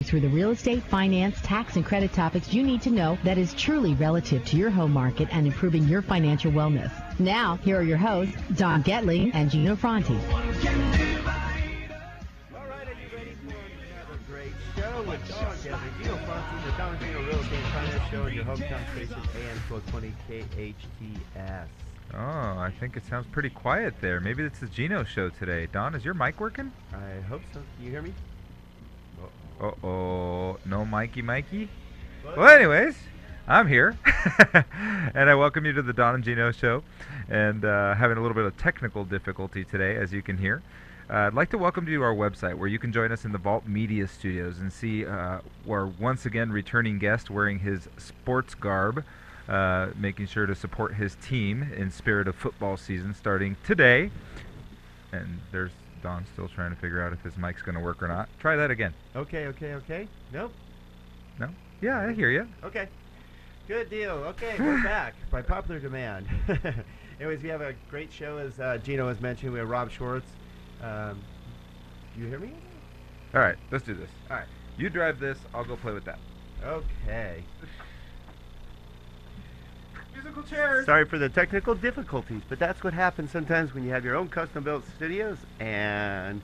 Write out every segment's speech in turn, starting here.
through the real estate, finance, tax, and credit topics you need to know that is truly relative to your home market and improving your financial wellness. Now, here are your hosts, Don Getling and Gino Fronti. All right, are you ready for another great show with Don Getling, Gino Fronti, the Don Gino Real Estate Finance Show, your hometown station, AM 1220 KHTS. Oh, I think it sounds pretty quiet there. Maybe it's the Gino show today. Don, is your mic working? I hope so. Can you hear me? Uh-oh. No Mikey? Well, anyways, I'm here. And I welcome you to the Don and Gino show. And having a little bit of technical difficulty today, as you can hear. I'd like to welcome you to our website, where you can join us in the Vault Media Studios and see our once again returning guest wearing his sports garb, making sure to support his team in spirit of football season starting today. And there's Don still trying to figure out if his mic's going to work or not. Try that again. Okay. Nope. No? Yeah, I hear you. Okay. Good deal. Okay, we're back by popular demand. Anyways, we have a great show, as Gino has mentioned. We have Rob Schwartz. You hear me? All right, let's do this. All right. You drive this. I'll go play with that. Okay. Musical chairs. Sorry for the technical difficulties, but that's what happens sometimes when you have your own custom-built studios. And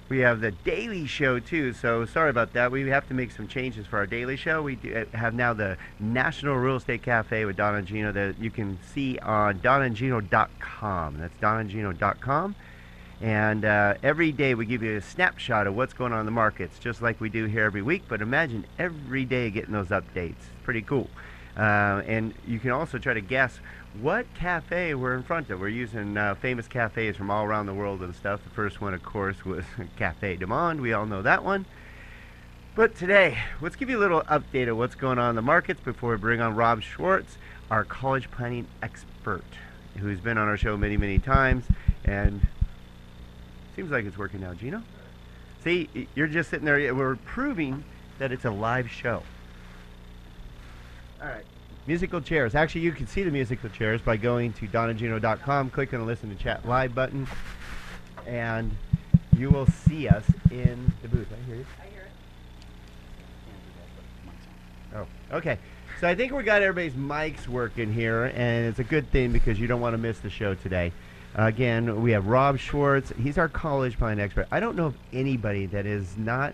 we have the daily show, too, so sorry about that. We have to make some changes for our daily show. We have now the National Real Estate Cafe with Don and Gino that you can see on donandgino.com. That's donandgino.com. And every day we give you a snapshot of what's going on in the markets, just like we do here every week. But imagine every day getting those updates. Pretty cool. And you can also try to guess what cafe we're in front of. We're using famous cafes from all around the world and stuff. The first one, of course, was Cafe Du Monde. We all know that one. But today, let's give you a little update of what's going on in the markets before we bring on Rob Schwartz, our college planning expert, who's been on our show many, many times. And seems like it's working now, Gino. See, you're just sitting there. We're proving that it's a live show. All right. Musical chairs. Actually, you can see the musical chairs by going to donandgino.com, click on the Listen to Chat Live button, and you will see us in the booth. I hear you. I hear it. Oh, okay. So I think we got everybody's mics working here, and it's a good thing because you don't want to miss the show today. Again, we have Rob Schwartz. He's our college planning expert. I don't know of anybody that is not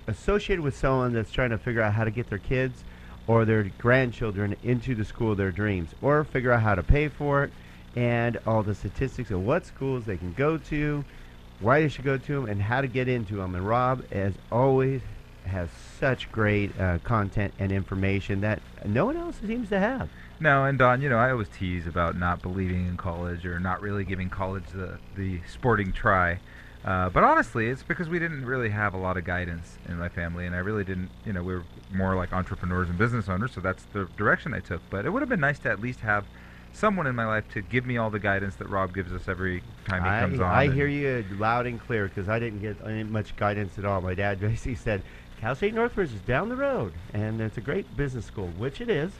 associated with someone that's trying to figure out how to get their kids or their grandchildren into the school of their dreams, or figure out how to pay for it, and all the statistics of what schools they can go to, why they should go to them, and how to get into them. And Rob, as always, has such great content and information that no one else seems to have. No, and Don, you know, I always tease about not believing in college or not really giving college the sporting try. But honestly, it's because we didn't really have a lot of guidance in my family, and I really didn't, you know, we were more like entrepreneurs and business owners, so that's the direction I took. But it would have been nice to at least have someone in my life to give me all the guidance that Rob gives us every time he comes on. I hear you loud and clear, because I didn't get much guidance at all. My dad basically said, Cal State Northridge is down the road, and it's a great business school, which it is,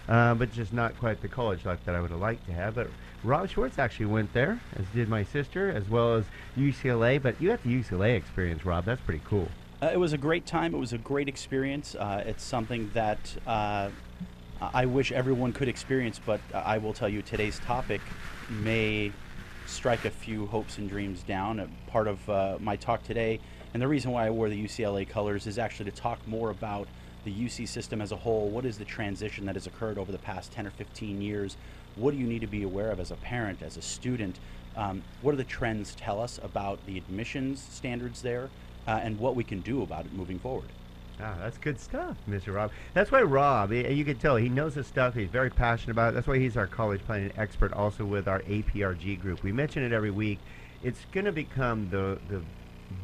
but just not quite the college life that I would have liked to have. But Rob Schwartz actually went there, as did my sister, as well as UCLA. But you have the UCLA experience, Rob. That's pretty cool. It was a great time. It was a great experience. It's something that I wish everyone could experience, but I will tell you today's topic may strike a few hopes and dreams down. Part of my talk today, and the reason why I wore the UCLA colors, is actually to talk more about the UC system as a whole. What is the transition that has occurred over the past 10 or 15 years? What do you need to be aware of as a parent, as a student? What do the trends tell us about the admissions standards there, and what we can do about it moving forward? Ah, that's good stuff, Mr. Rob. That's why Rob, you can tell, he knows his stuff. He's very passionate about it. That's why he's our college planning expert, also with our APRG group. We mention it every week. It's going to become the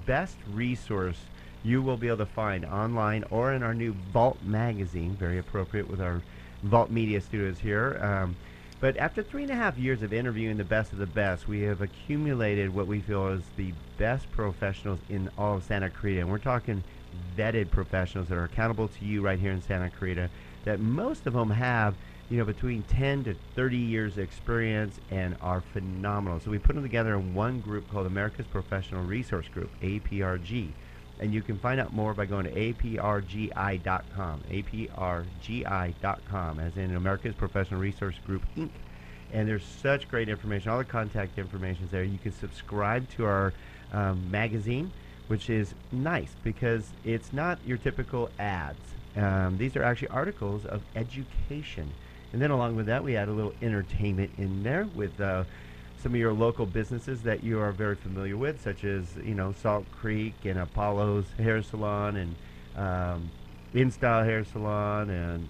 best resource you will be able to find online or in our new Vault magazine, very appropriate with our Vault Media Studios here. But after 3.5 years of interviewing the best of the best, we have accumulated what we feel is the best professionals in all of Santa Clarita. And we're talking vetted professionals that are accountable to you right here in Santa Clarita, that most of them have, you know, between 10 to 30 years experience and are phenomenal. So we put them together in one group called America's Professional Resource Group, APRG. And you can find out more by going to aprgi.com, aprgi.com, as in America's Professional Resource Group, Inc. And there's such great information. All the contact information is there. You can subscribe to our magazine, which is nice because it's not your typical ads. These are actually articles of education. And then along with that, we add a little entertainment in there with some of your local businesses that you are very familiar with, such as, Salt Creek and Apollo's Hair Salon and InStyle Hair Salon and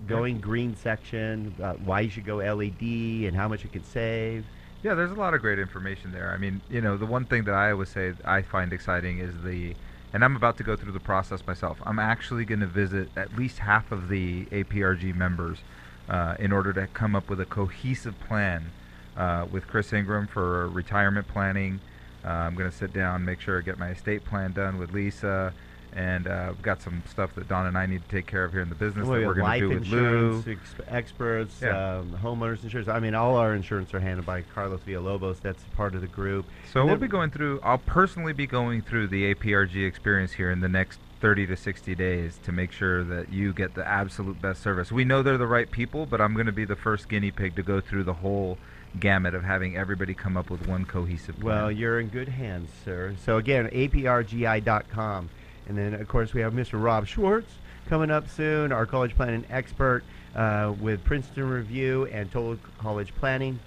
Going Green section, why you should go LED and how much you can save. Yeah, there's a lot of great information there. I mean, the one thing that I always say I find exciting is and I'm about to go through the process myself. I'm actually going to visit at least half of the APRG members in order to come up with a cohesive plan with Chris Ingram for retirement planning. I'm going to sit down, make sure I get my estate plan done with Lisa, and we've got some stuff that Don and I need to take care of here in the business that we're going to do with Lou. Life insurance experts, homeowners insurance. I mean, all our insurance are handled by Carlos Villalobos. That's part of the group. So we'll be going through, I'll personally be going through the APRG experience here in the next 30 to 60 days to make sure that you get the absolute best service. We know they're the right people, but I'm going to be the first guinea pig to go through the whole gamut of having everybody come up with one cohesive plan. Well, you're in good hands, sir. So again, aprgi.com. And then, of course, we have Mr. Rob Schwartz coming up soon, our college planning expert with Princeton Review and Total College Planning.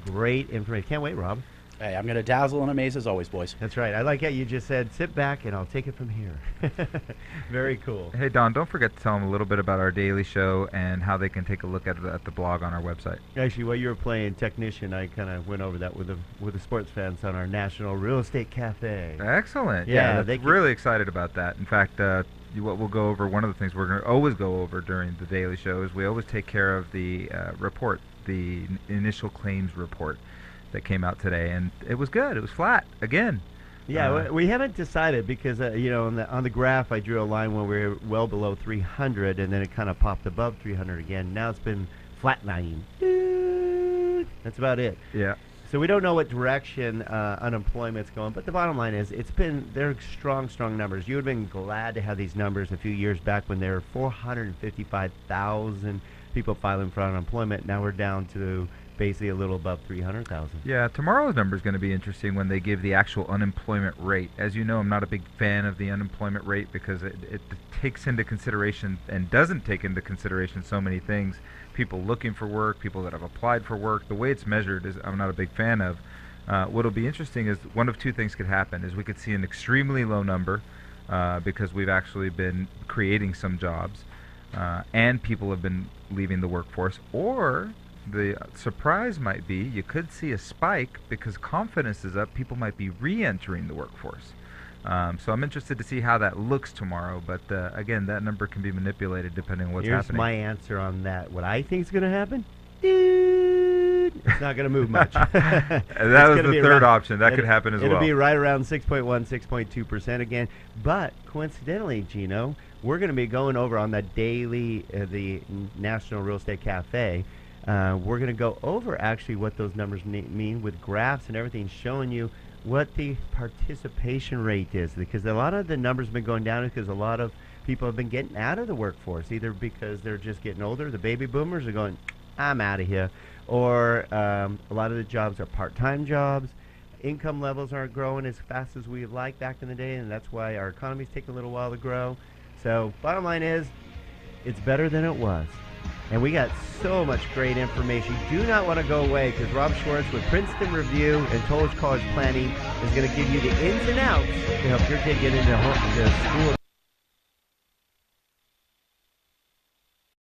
Great information. Can't wait, Rob. Hey, I'm going to dazzle and amaze as always, boys. That's right. I like how you just said, sit back and I'll take it from here. Very cool. Hey, Don, don't forget to tell them a little bit about our daily show and how they can take a look at the blog on our website. Actually, while you were playing technician, I kind of went over that with the sports fans on our National Real Estate Cafe. Excellent. Yeah, they're really excited about that. In fact, what we'll go over, one of the things we're going to always go over during the daily show is we always take care of the report, the initial claims report that came out today, and it was good. It was flat again. Yeah, we haven't decided because on the graph I drew a line when we were well below 300, and then it kind of popped above 300 again. Now it's been flatlining. That's about it. Yeah. So we don't know what direction unemployment's going, but the bottom line is they're strong numbers. You would have been glad to have these numbers a few years back when there were 455,000 people filing for unemployment. Now we're down to basically a little above 300,000. Yeah, tomorrow's number is going to be interesting when they give the actual unemployment rate. As you know, I'm not a big fan of the unemployment rate because it takes into consideration and doesn't take into consideration so many things. People looking for work, people that have applied for work. The way it's measured is I'm not a big fan of. What'll be interesting is one of two things could happen. Is we could see an extremely low number because we've actually been creating some jobs and people have been leaving the workforce, or the surprise might be you could see a spike because confidence is up. People might be re-entering the workforce. So I'm interested to see how that looks tomorrow. But again, that number can be manipulated depending on what's happening. Here's my answer on that. What I think is going to happen? It's not going to move much. That was the third option. That could happen as well. It'll be right around 6.1, 6.2% again. But coincidentally, Gino, we're going to be going over on the daily, the National Real Estate Cafe. We're going to go over actually what those numbers mean with graphs and everything, showing you what the participation rate is, because a lot of the numbers have been going down because a lot of people have been getting out of the workforce, either because they're just getting older, the baby boomers are going, I'm out of here, or a lot of the jobs are part-time jobs. Income levels aren't growing as fast as we'd like back in the day, and that's why our economy's taking a little while to grow. So bottom line is, it's better than it was. And we got so much great information. You do not want to go away because Rob Schwartz with Princeton Review and Total College Planning is going to give you the ins and outs to help your kid get into school